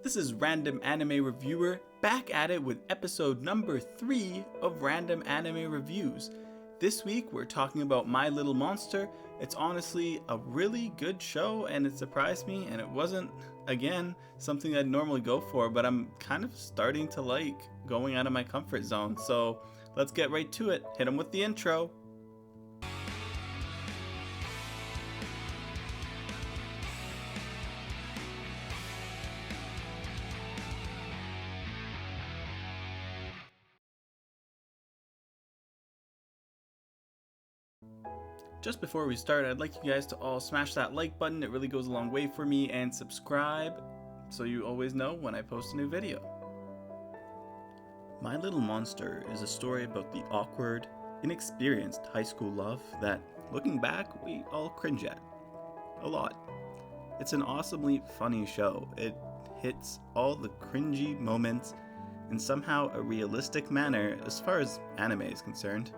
This is Random Anime Reviewer back at it with episode number 3 of Random Anime Reviews. This week we're talking about My Little Monster. It's honestly a really good show and it surprised me, and it wasn't, again, something I'd normally go for, but I'm kind of starting to like going out of my comfort zone. So let's get right to it. Hit 'em with the intro. Just before we start, I'd like you guys to all smash that like button. It really goes a long way for me, and subscribe so you always know when I post a new video. My Little Monster is a story about the awkward, inexperienced high school love that, looking back, we all cringe at. A lot. It's an awesomely funny show. It hits all the cringy moments in somehow a realistic manner as far as anime is concerned.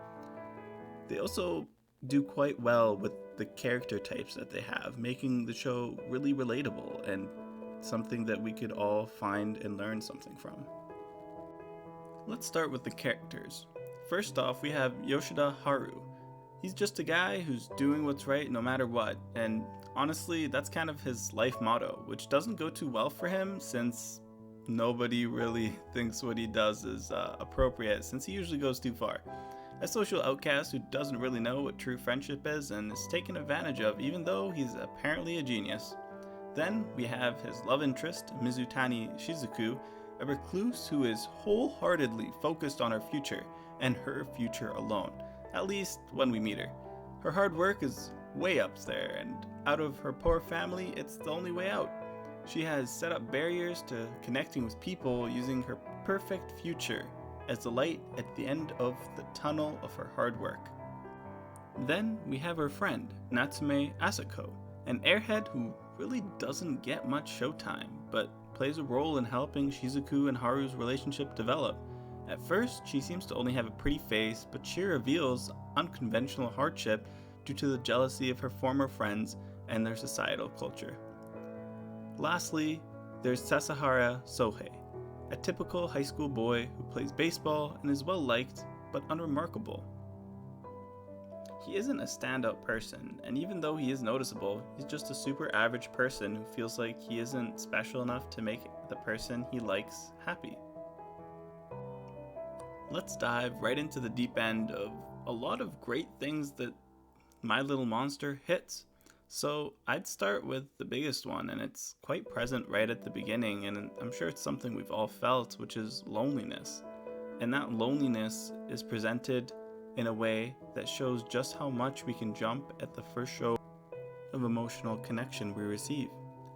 They also do quite well with the character types that they have, making the show really relatable and something that we could all find and learn something from. Let's start with the characters. First off, we have Yoshida Haru. He's just a guy who's doing what's right no matter what, and honestly, that's kind of his life motto, which doesn't go too well for him since nobody really thinks what he does is appropriate, since he usually goes too far. A social outcast who doesn't really know what true friendship is and is taken advantage of, even though he's apparently a genius. Then we have his love interest, Mizutani Shizuku, a recluse who is wholeheartedly focused on her future and her future alone, at least when we meet her. Her hard work is way up there, and out of her poor family, it's the only way out. She has set up barriers to connecting with people using her perfect future as the light at the end of the tunnel of her hard work. Then we have her friend, Natsume Asako, an airhead who really doesn't get much showtime, but plays a role in helping Shizuku and Haru's relationship develop. At first, she seems to only have a pretty face, but she reveals unconventional hardship due to the jealousy of her former friends and their societal culture. Lastly, there's Sasahara Sohei, a typical high school boy who plays baseball and is well liked, but unremarkable. He isn't a standout person, and even though he is noticeable, he's just a super average person who feels like he isn't special enough to make the person he likes happy. Let's dive right into the deep end of a lot of great things that My Little Monster hits. So I'd start with the biggest one, and it's quite present right at the beginning, and I'm sure it's something we've all felt, which is loneliness. And that loneliness is presented in a way that shows just how much we can jump at the first show of emotional connection we receive.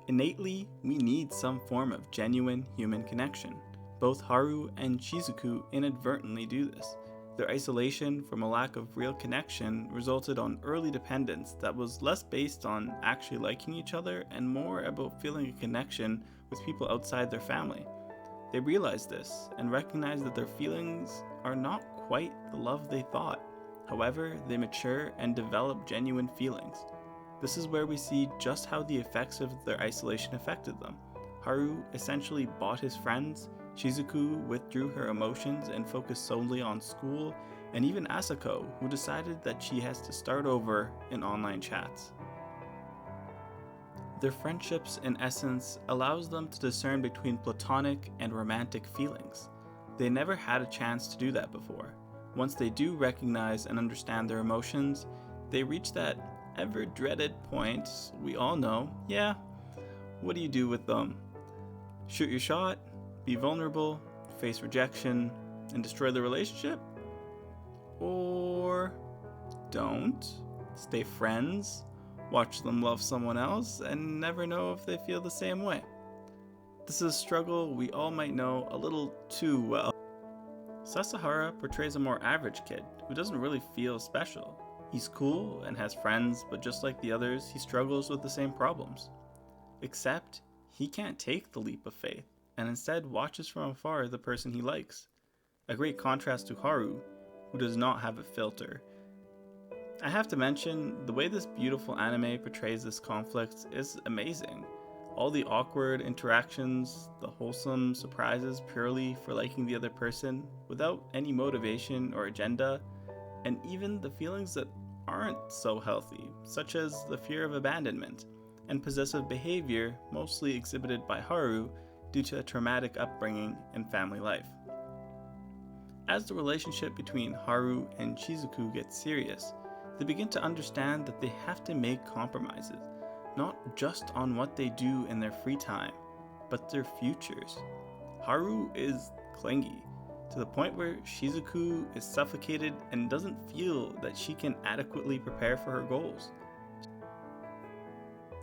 Innately, we need some form of genuine human connection. Both Haru and Shizuku inadvertently do this. Their isolation from a lack of real connection resulted on early dependence that was less based on actually liking each other and more about feeling a connection with people outside their family. They realized this and recognized that their feelings are not quite the love they thought. However, they mature and develop genuine feelings. This is where we see just how the effects of their isolation affected them. Haru essentially bought his friends, Shizuku withdrew her emotions and focused solely on school, and even Asako, who decided that she has to start over in online chats. Their friendships, in essence, allows them to discern between platonic and romantic feelings. They never had a chance to do that before. Once they do recognize and understand their emotions, they reach that ever-dreaded point we all know. Yeah, what do you do with them? Shoot your shot? Be vulnerable, face rejection, and destroy the relationship? Or don't, stay friends, watch them love someone else, and never know if they feel the same way. This is a struggle we all might know a little too well. Sasahara portrays a more average kid who doesn't really feel special. He's cool and has friends, but just like the others, he struggles with the same problems. Except, he can't take the leap of faith, and instead watches from afar the person he likes. A great contrast to Haru, who does not have a filter. I have to mention, the way this beautiful anime portrays this conflict is amazing. All the awkward interactions, the wholesome surprises purely for liking the other person without any motivation or agenda, and even the feelings that aren't so healthy, such as the fear of abandonment and possessive behavior mostly exhibited by Haru due to a traumatic upbringing and family life. As the relationship between Haru and Shizuku gets serious, they begin to understand that they have to make compromises, not just on what they do in their free time, but their futures. Haru is clingy, to the point where Shizuku is suffocated and doesn't feel that she can adequately prepare for her goals.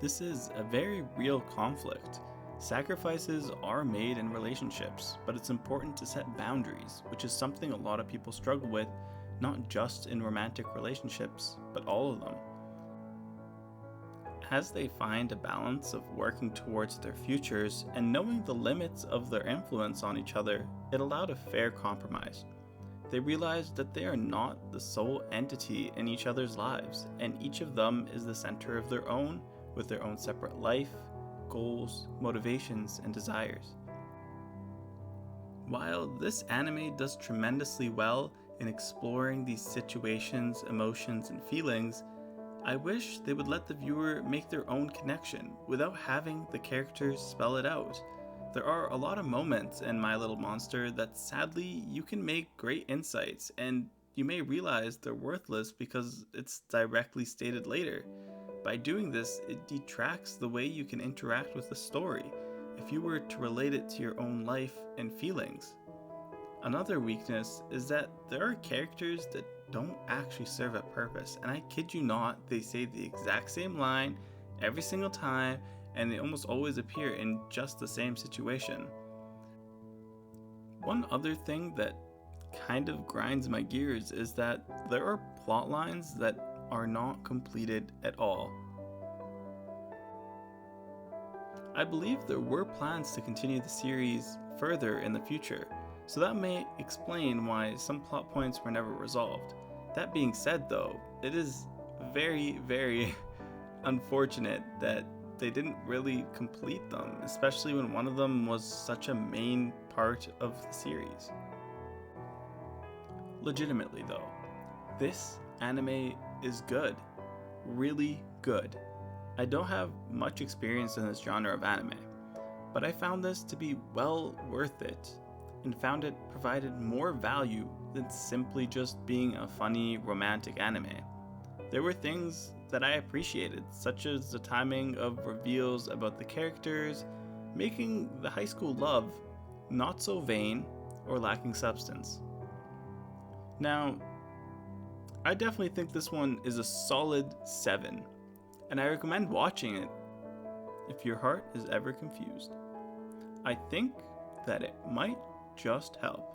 This is a very real conflict. Sacrifices are made in relationships, but it's important to set boundaries, which is something a lot of people struggle with, not just in romantic relationships, but all of them. As they find a balance of working towards their futures and knowing the limits of their influence on each other, it allowed a fair compromise. They realized that they are not the sole entity in each other's lives, and each of them is the center of their own, with their own separate life, goals, motivations, and desires. While this anime does tremendously well in exploring these situations, emotions, and feelings, I wish they would let the viewer make their own connection without having the characters spell it out. There are a lot of moments in My Little Monster that sadly you can make great insights, and you may realize they're worthless because it's directly stated later. By doing this, it detracts the way you can interact with the story if you were to relate it to your own life and feelings. Another weakness is that there are characters that don't actually serve a purpose, and I kid you not, they say the exact same line every single time, and they almost always appear in just the same situation. One other thing that kind of grinds my gears is that there are plot lines that are not completed at all. I believe there were plans to continue the series further in the future, so that may explain why some plot points were never resolved. That being said though, it is very, very unfortunate that they didn't really complete them, especially when one of them was such a main part of the series. Legitimately though, this anime is good. Really good. I don't have much experience in this genre of anime, but I found this to be well worth it, and found it provided more value than simply just being a funny romantic anime. There were things that I appreciated, such as the timing of reveals about the characters, making the high school love not so vain or lacking substance. Now, I definitely think this one is a solid 7, and I recommend watching it if your heart is ever confused. I think that it might just help.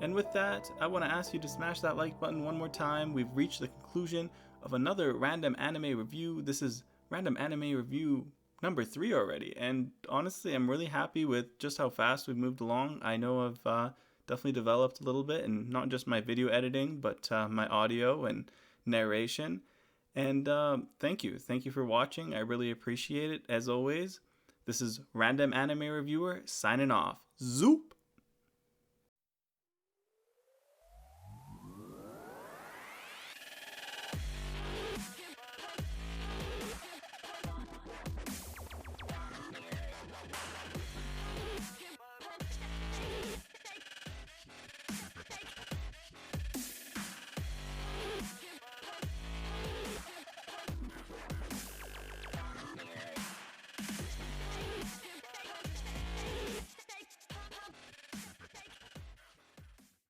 And with that, I want to ask you to smash that like button one more time. We've reached the conclusion of another random anime review. This is random anime review number 3 already, and honestly I'm really happy with just how fast we've moved along. I know I've definitely developed a little bit, and not just my video editing, but my audio and narration. And thank you for watching. I really appreciate it. As always, this is Random Anime Reviewer signing off. Zoop!